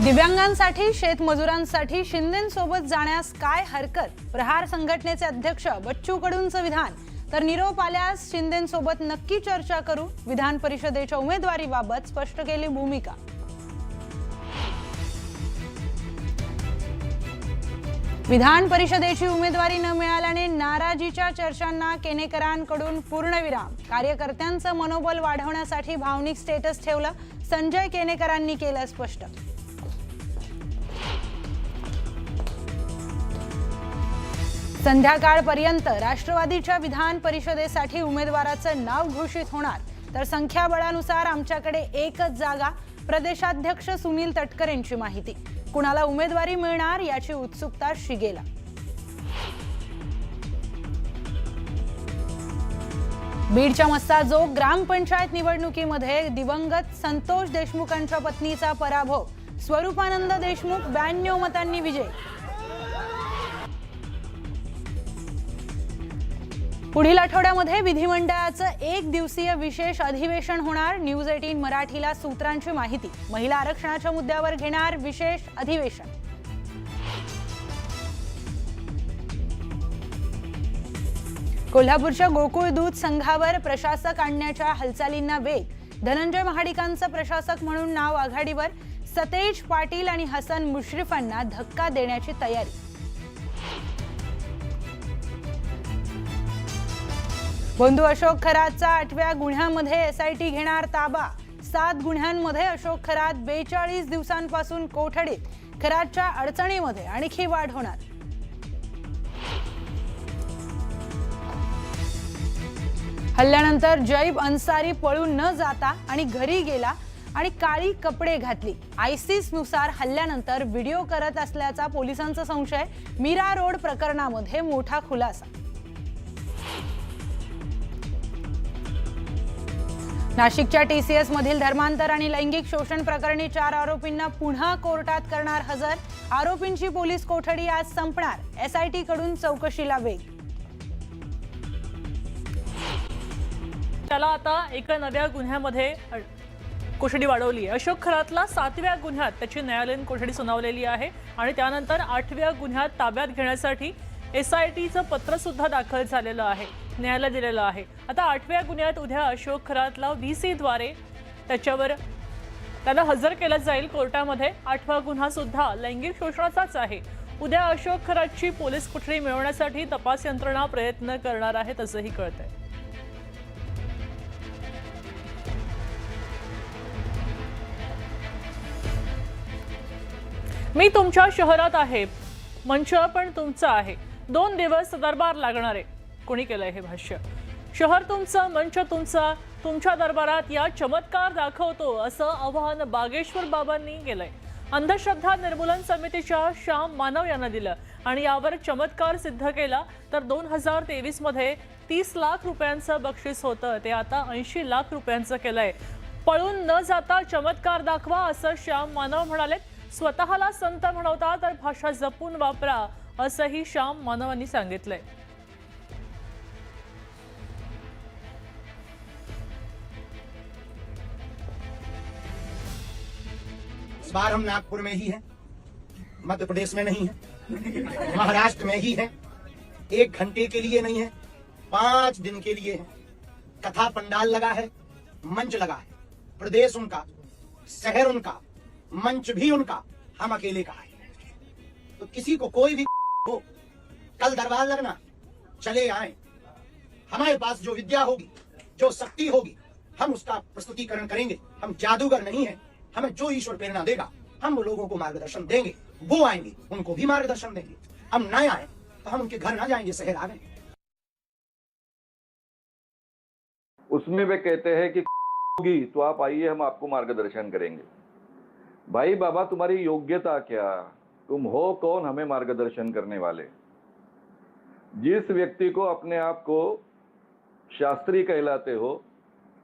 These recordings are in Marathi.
दिव्यांगांसाठी, शेतमजुरांसाठी शिंदेंसोबत जाण्यास काय हरकत? प्रहार संघटनेचे अध्यक्ष बच्चू कडूंचं विधान. तर निरोप आल्यास शिंदेंसोबत नक्की चर्चा करू. विधान परिषदेच्या उमेदवारीबाबत स्पष्ट केली भूमिका. विधान परिषदेची उमेदवारी न मिळाल्याने नाराजीच्या चर्चांना केनेकरांकडून पूर्णविराम. कार्यकर्त्यांचं मनोबल वाढवण्यासाठी भावनिक स्टेटस ठेवलं. संजय केनेकरांनी केलं स्पष्ट. संध्याकाळपर्यंत राष्ट्रवादीच्या विधान परिषदेसाठी उमेदवाराचं नाव घोषित होणार. तर संख्याबळानुसार आमच्याकडे एकच जागा. प्रदेशाध्यक्ष सुनील तटकरेंची माहिती. कुणाला उमेदवारी मिळणार याची उत्सुकता शिगेला. बीडच्या मस्साजोग ग्रामपंचायत निवडणुकीमध्ये दिवंगत संतोष देशमुखांच्या पत्नीचा पराभव. स्वरूपानंद देशमुख 92 मतांनी विजय. पुढील आठवड्यामध्ये विधिमंडळाचं एक दिवसीय विशेष अधिवेशन होणार. न्यूज 18 मराठीला सूत्रांची माहिती. महिला आरक्षणाच्या मुद्द्यावर घेणार विशेष अधिवेशन. कोल्हापूरच्या गोकुळ दूध संघावर प्रशासक आणण्याच्या हालचालींना वेग. धनंजय महाडिकांचं प्रशासक म्हणून नाव आघाडीवर. सतेज पाटील आणि हसन मुश्रीफांना धक्का देण्याची तयारी. बंधू अशोक खरातचा 8व्या गुन्ह्यामध्ये एसआयटी घेणार ताबा. 7 गुन्ह्यांमध्ये अशोक खरात 42 दिवसांपासून कोठडीत. खरातच्या अडचणीमध्ये आणखी वाढ होणार. हल्ल्यानंतर जैब अन्सारी पळून न जाता आणि घरी गेला आणि काळी कपडे घातली. आयसिस नुसार हल्ल्यानंतर व्हिडिओ करत असल्याचा पोलिसांचा संशय. मीरा रोड प्रकरणामध्ये मोठा खुलासा. नाशिकच्या टीसीएस मधील धर्मांतर आणि लैंगिक शोषण प्रकरणी 4 आरोपींना पुन्हा कोर्टात करणार हजर. आरोपींची पोलीस कोठडी आज संपणार. एसआयटी कडून चौकशीला वेग. त्याला आता एका नव्या गुन्ह्यामध्ये कोठडी वाढवली आहे. अशोक खरातला 7व्या गुन्ह्यात त्याची न्यायालयीन कोठडी सुनावलेली आहे आणि त्यानंतर 8व्या गुन्ह्यात ताब्यात घेण्यासाठी एसआयटीचं पत्र सुद्धा दाखल झालेलं आहे. न्यायालय दिलेलं आहे. आता 8व्या गुन्ह्यात उद्या अशोक खरातला व्हीसीद्वारे त्याला हजर केलं जाईल कोर्टामध्ये. 8वा गुन्हा सुद्धा लैंगिक शोषणाचाच आहे. उद्या अशोक खरातची पोलीस कोठडी मिळवण्यासाठी तपास यंत्रणा प्रयत्न करणार आहेत असंही कळतंय. मी तुमच्या शहरात आहे, मंच पण तुमचा आहे. 2 दिवस दरबार लागणार आहे. कोणी केलंय हे भाष्य? शहर तुमचं, मंच तुमचा, तुमच्या दरबारात या चमत्कार दाखवतो असं आवाहन बागेश्वर बाबांनी केलंय. अंधश्रद्धा निर्मूलन समितीच्या श्याम मानव यांना दिलं आणि यावर चमत्कार सिद्ध केला. तर 2023 मध्ये 30 लाख रुपयांचं बक्षीस होतं, ते आता 80 लाख रुपयांचं केलंय. पळून न जाता चमत्कार दाखवा असं श्याम मानव म्हणाले. स्वतःला संत म्हणवता तर भाषा जपून वापरा असंही श्याम मानवांनी सांगितलंय. इस बार हम नागपुर में ही हैं, मध्य प्रदेश में नहीं है, महाराष्ट्र में ही है. 1 घंटे के लिए नहीं है, 5 दिन के लिए है. कथा पंडाल लगा है, मंच लगा है. प्रदेश उनका, शहर उनका, मंच भी उनका, हम अकेले का है. तो किसी को कोई भी हो, कल दरबार लगना, चले आए. हमारे पास जो विद्या होगी, जो शक्ति होगी, हम उसका प्रस्तुतिकरण करेंगे. हम जादूगर नहीं है. हमें जो ईश्वर प्रेरणा देगा हम वो लोगों को मार्गदर्शन देंगे. वो आएंगे, उनको भी मार्गदर्शन देंगे. हम न आए तो हम उनके घर ना जाएंगे, शहर आ गए. उसमें वे कहते हैं कि होगी तो आप आइए, हम आपको मार्गदर्शन करेंगे. भाई बाबा, तुम्हारी योग्यता क्या? तुम हो कौन हमें मार्गदर्शन करने वाले? जिस व्यक्ति को अपने आप को शास्त्री कहलाते हो,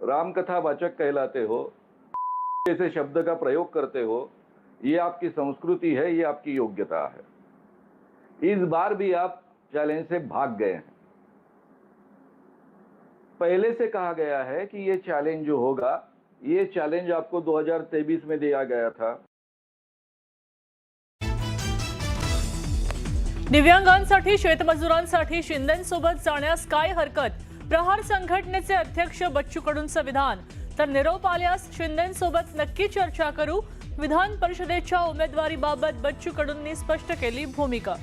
रामकथा वाचक कहलाते हो, ऐसे शब्द का प्रयोग करते हो, ये आपकी संस्कृति है, ये आपकी योग्यता है. इस बार भी आप चैलेंज से भाग गए हैं. पहले से कहा गया है कि ये चैलेंज जो होगा, ये चैलेंज आपको 2023 में दिया गया था. दिव्यांगांसाठी शेतमजुरांसाठी शिंदेंसोबत जाण्यास काय हरकत? प्रहार संघटनेचे अध्यक्ष बच्चू कडूंचं विधान. तर निरोप आल्यास शिंदेंसोबत नक्की चर्चा करू. विधान परिषदेच्या उमेदवारीबाबत बच्चू कडूंनी स्पष्ट केली भूमिका.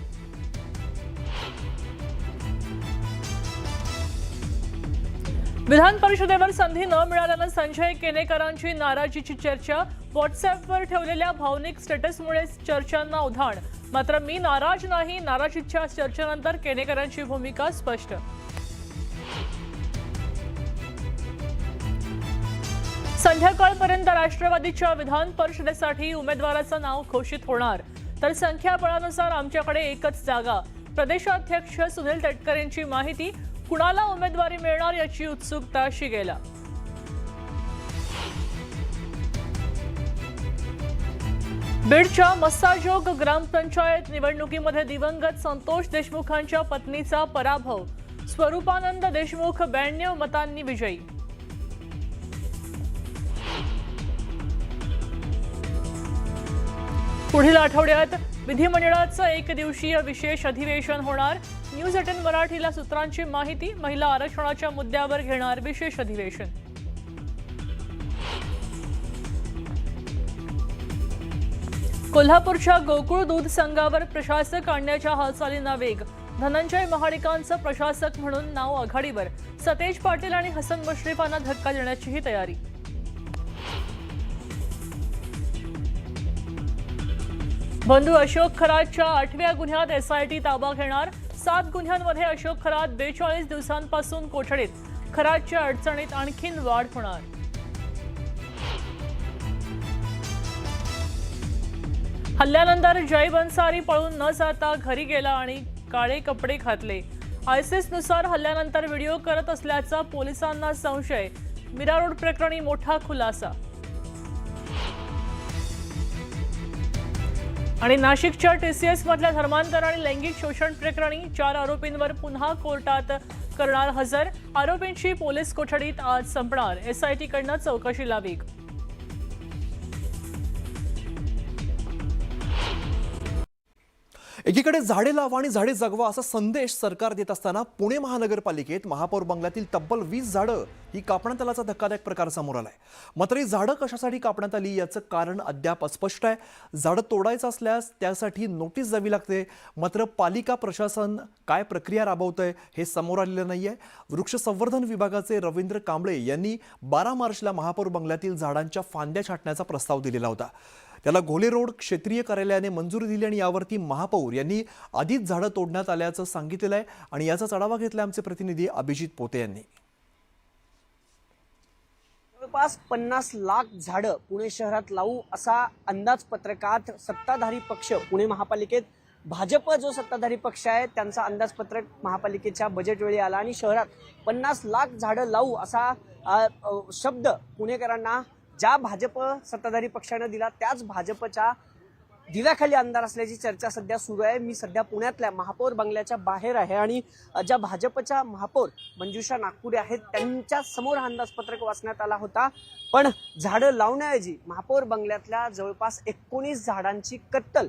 विधान परिषदेवर संधी न मिळाल्यानं संजय केनेकरांची नाराजीची चर्चा. व्हॉट्सअॅपवर ठेवलेल्या भावनिक स्टेटसमुळे चर्चांना उधाण. मात्र मी नाराज नाही. नाराजीच्या चर्चेनंतर केनेकरांची भूमिका स्पष्ट. संध्याकाळपर्यंत राष्ट्रवादीच्या विधान परिषदेसाठी उमेदवाराचं नाव घोषित होणार. तर संख्याबळानुसार आमच्याकडे एकच जागा. प्रदेशाध्यक्ष सुनील तटकरेंची माहिती. कुणाला उमेदवारी मिळणार याची उत्सुकता शिगेला. बीडच्या मस्साजोग ग्रामपंचायत निवडणुकीमध्ये दिवंगत संतोष देशमुखांच्या पत्नीचा पराभव. स्वरूपानंद देशमुख 92 मतांनी विजयी. पुढील आठवड्यात विधिमंडळाचं एकदिवसीय विशेष अधिवेशन होणार. न्यूज 18 मराठीला सूत्रांची माहिती. महिला आरक्षणाच्या मुद्द्यावर घेणार विशेष अधिवेशन. कोल्हापूरच्या गोकुळ दूध संघावर प्रशासक आणण्याच्या हालचालींना वेग. धनंजय महाडिकांचं प्रशासक म्हणून नाव आघाडीवर. सतेज पाटील आणि हसन मुश्रीफांना धक्का देण्याचीही तयारी. बंधू अशोक खरातच्या 8व्या गुन्ह्यात एसआयटी ताबा घेणार. 7 गुन्ह्यांमध्ये अशोक खरात 42 दिवसांपासून कोठडीत. खरातच्या अडचणीत आणखीन वाढ होणार. हल्ल्यानंतर जैब अन्सारी पळून न जाता घरी गेला आणि काळे कपडे घातले. आयसिसनुसार हल्ल्यानंतर व्हिडिओ करत असल्याचा पोलिसांना संशय. मीरा रोड प्रकरणी मोठा खुलासा. आणि नाशिकच्या टीसीएस मधल्या धर्मांतर आणि लैंगिक शोषण प्रकरणी 4 आरोपींवर पुन्हा कोर्टात करणार हजर. आरोपींची पोलीस कोठडीत आज संपणार. एसआयटीकडनं चौकशीला वेग. एकीकडे झाडे लावा आणि झाडे जगवा असा संदेश सरकार देत असताना पुणे महानगरपालिकेत महापौर बंगल्यातील तब्बल 20 झाडं ही कापण्यात आल्याचा धक्कादायक प्रकार समोर आलाय. मात्र ही झाडं कशासाठी कापण्यात आली याचं कारण अद्याप अस्पष्ट आहे. झाडं तोडायचं असल्यास त्यासाठी नोटीस द्यावी लागते. मात्र पालिका प्रशासन काय प्रक्रिया राबवतंय हे समोर आलेलं नाहीये. वृक्ष संवर्धन विभागाचे रवींद्र कांबळे यांनी 12 मार्चला महापौर बंगल्यातील झाडांच्या फांद्या छाटण्याचा प्रस्ताव दिलेला होता. त्याला घोले रोड क्षेत्रीय कार्यालयाने मंजुरी दिली आणि यावरती महापौर यांनी आधीच झाडं तोडण्यात आल्याचं सांगितलेलं आहे. आणि याचाच आढावा घेतला आमचे प्रतिनिधी अभिजित पोते यांनी. जवळपास 50 लाख झाडं पुणे शहरात लावू असा अंदाजपत्रकात सत्ताधारी पक्ष पुणे महापालिकेत भाजप जो सत्ताधारी पक्ष आहे त्यांचा अंदाजपत्रक महापालिकेच्या बजेट वेळी आला आणि शहरात 50 लाख झाडं लावू असा शब्द पुणेकरांना ज्या भाजप सत्ताधारी पक्षाने दिला त्याच भाजपच्या दिव्याखाली आमदार असल्याची चर्चा सध्या सुरू आहे. मी सध्या पुण्यातल्या महापौर बंगल्याच्या बाहेर आहे आणि ज्या भाजपच्या महापौर मंजुषा नागपुरे आहेत त्यांच्या समोर अंदाजपत्रक वाचण्यात आला होता. पण झाडं लावण्याऐवजी महापौर बंगल्यातल्या जवळपास 19 झाडांची कत्तल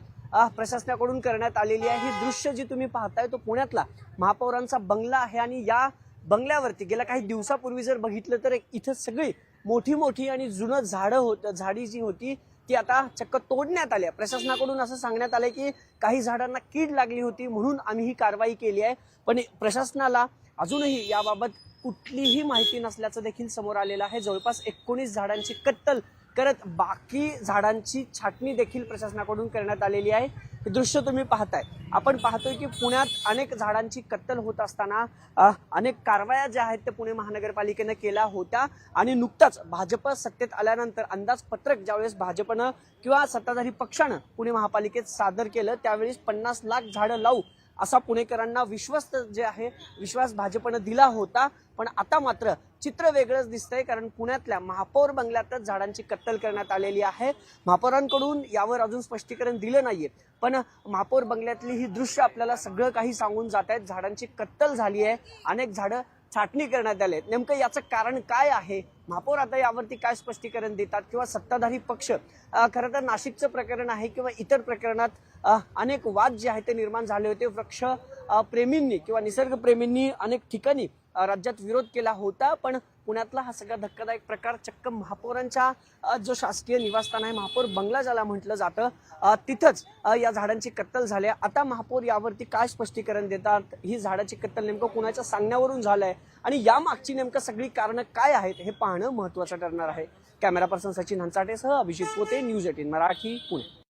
प्रशासनाकडून करण्यात आलेली आहे. ही दृश्य जी तुम्ही पाहताय तो पुण्यातला महापौरांचा बंगला आहे आणि या बंगल्यावरती गेल्या काही दिवसापूर्वी जर बघितलं तर इथं सगळी मोठी आणि जुनं झाडी जी होती ती आता चक्क तोडण्यात आली आहे. प्रशासनाकडून असं सांगण्यात आलंय की काही झाडांना कीड लागली होती म्हणून आम्ही ही कारवाई केली आहे. पण प्रशासनाला अजूनही याबाबत कुठलीही माहिती नसल्याचं देखील समोर आलेलं आहे. जवळपास 19 झाडांची कत्तल करत बाकी झाडांची छाटणी देखील प्रशासनाकडून करण्यात आलेली आहे. हे दृश्य तुम्ही पाहताय. आपण पाहतोय की पुण्यात अनेक झाडांची कत्तल होत असताना अनेक कारवाया ज्या आहेत ते पुणे महानगरपालिकेनं केल्या होत्या आणि नुकताच भाजप सत्तेत आल्यानंतर अंदाजपत्रक ज्यावेळेस भाजपनं किंवा सत्ताधारी पक्षानं पुणे महापालिकेत सादर केलं त्यावेळेस 50 लाख झाडं लावू असा पुणेकरांना विश्वास भाजपनं दिला होता. पण आता मात्र चित्र वेगळंच दिसतंय कारण पुण्यातल्या महापौर बंगल्यातच झाडांची कत्तल करण्यात आलेली आहे. महापौरांकडून यावर अजून स्पष्टीकरण दिलं नाहीये पण महापौर बंगल्यातली ही दृश्य आपल्याला सगळं काही सांगून जात आहेत. झाडांची कत्तल झाली आहे. अनेक झाडं छाटणी करण्यात आले. नेमकं याचं कारण काय आहे महापौर आता यावरती काय स्पष्टीकरण देतात किंवा सत्ताधारी पक्ष खरं तर नाशिकचं प्रकरण आहे किंवा इतर प्रकरणात अनेक वाद जे आहेत ते निर्माण झाले होते. वृक्ष प्रेमींनी किंवा निसर्गप्रेमींनी अनेक ठिकाणी राज्यात विरोध केला होता, पण पुण्यातला हा सगळा धक्कादायक प्रकार चक्क महापौरांच्या जो शासकीय निवासस्थान आहे, महापौर बंगला ज्याला म्हटलं जातं, तिथंच या झाडांची कत्तल झाली आहे. आता महापौर यावरती काय स्पष्टीकरण देतात, ही झाडाची कत्तल नेमकं कुणाच्या सांगण्यावरून झालंय आणि या मागची नेमकं सगळी कारणं काय आहेत हे पाहणं महत्त्वाचं ठरणार आहे. कॅमेरा पर्सन सचिन हंचाटेसह अभिजित पोते, न्यूज 18 मराठी, पुणे.